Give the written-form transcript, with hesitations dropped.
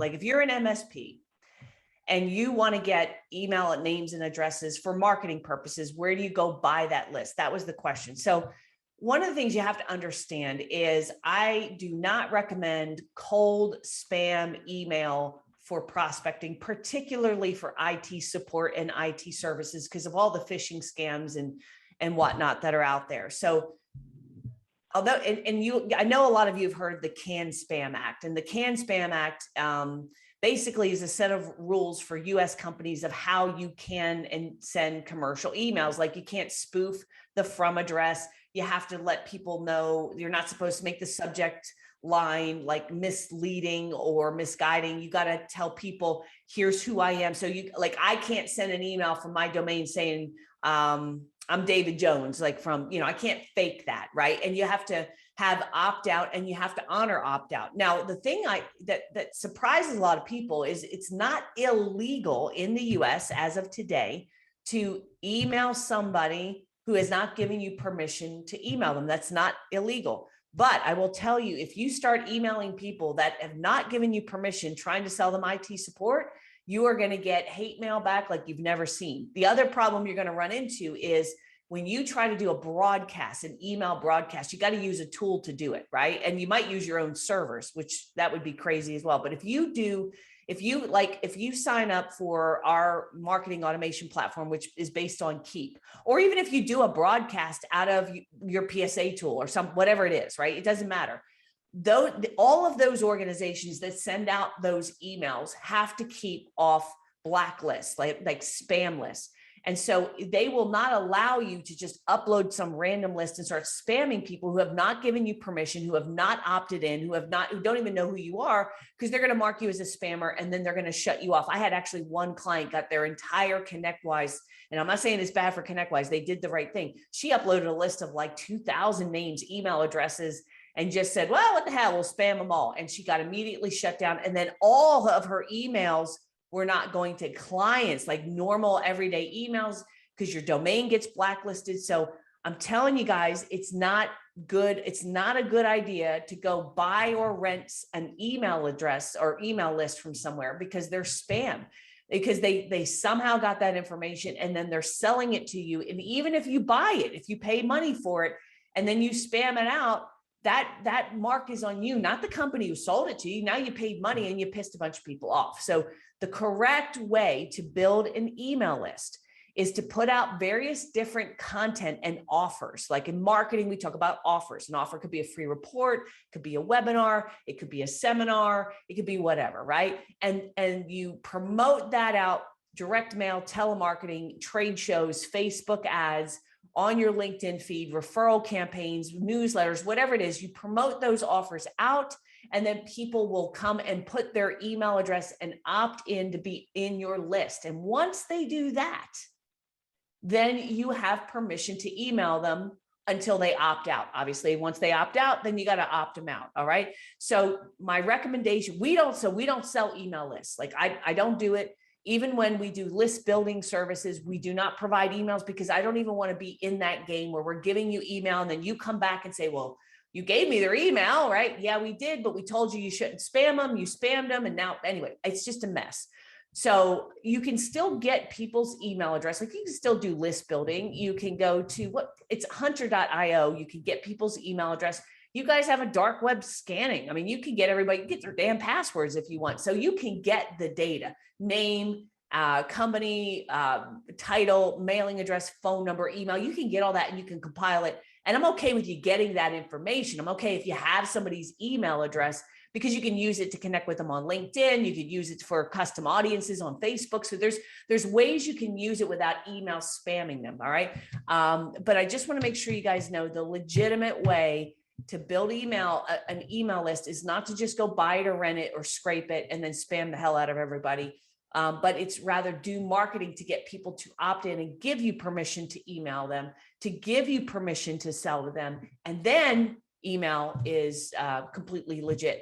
Like if you're an MSP and you want to get email names and addresses for marketing purposes, where do you go buy that list? That was the question. So one of the things you have to understand is I do not recommend cold spam email for prospecting, particularly for IT support and IT services, because of all the phishing scams and whatnot that are out there. So although, I know a lot of you have heard the CAN-SPAM Act, and the CAN-SPAM Act basically is a set of rules for US companies of how you can and send commercial emails. Like you can't spoof the from address. You have to let people know you're not supposed to make the subject line like misleading or misguiding. You got to tell people, here's who I am. So you like, I can't send an email from my domain saying, I'm David Jones, like from, I can't fake that, right? And you have to have opt out and you have to honor opt out. Now, the thing that surprises a lot of people is it's not illegal in the US as of today to email somebody who has not given you permission to email them. That's not illegal. But I will tell you, if you start emailing people that have not given you permission, trying to sell them IT support, you are going to get hate mail back like you've never seen. The other problem you're going to run into is when you try to do a broadcast, an email broadcast, you got to use a tool to do it, right? And you might use your own servers, which that would be crazy as well. But if you sign up for our marketing automation platform, which is based on Keep, or even if you do a broadcast out of your PSA tool or whatever it is, right? It doesn't matter. Though all of those organizations that send out those emails have to keep off blacklists, like spam lists. And so they will not allow you to just upload some random list and start spamming people who have not given you permission, who have not opted in, who don't even know who you are, because they're going to mark you as a spammer and then they're going to shut you off. I had actually one client got their entire ConnectWise, and I'm not saying it's bad for ConnectWise. They did the right thing. She uploaded a list of like 2,000 names, email addresses, and just said, well, what the hell, we'll spam them all. And she got immediately shut down. And then all of her emails were not going to clients, like normal everyday emails, because your domain gets blacklisted. So I'm telling you guys, it's not good. It's not a good idea to go buy or rent an email address or email list from somewhere because they're spam, because they somehow got that information and then they're selling it to you. And even if you buy it, if you pay money for it and then you spam it out, that mark is on you, not the company who sold it to you. Now you paid money and you pissed a bunch of people off. So the correct way to build an email list is to put out various different content and offers. Like in marketing, we talk about offers. An offer could be a free report, could be a webinar, it could be a seminar, it could be whatever, right? And you promote that out, direct mail, telemarketing, trade shows, Facebook ads, on your LinkedIn feed, referral campaigns, newsletters, whatever it is, you promote those offers out, and then people will come and put their email address and opt in to be in your list. And once they do that, then you have permission to email them until they opt out. Obviously, once they opt out, then you got to opt them out. All right. So my recommendation, we don't sell email lists. Like I don't do it. Even when we do list building services, we do not provide emails because I don't even want to be in that game where we're giving you email and then you come back and say, well, you gave me their email, right? Yeah, we did, but we told you shouldn't spam them. You spammed them. And now, anyway, it's just a mess. So you can still get people's email address. Like you can still do list building. You can go to it's hunter.io. You can get people's email address. You guys have a dark web scanning. I mean, you can get everybody, get their damn passwords if you want. So you can get the data, name, company, title, mailing address, phone number, email. You can get all that and you can compile it. And I'm okay with you getting that information. I'm okay if you have somebody's email address because you can use it to connect with them on LinkedIn. You could use it for custom audiences on Facebook. So there's ways you can use it without email spamming them. All right. But I just want to make sure you guys know the legitimate way to build an email list is not to just go buy it or rent it or scrape it and then spam the hell out of everybody. But it's rather do marketing to get people to opt in and give you permission to email them, to give you permission to sell to them. And then email is completely legit.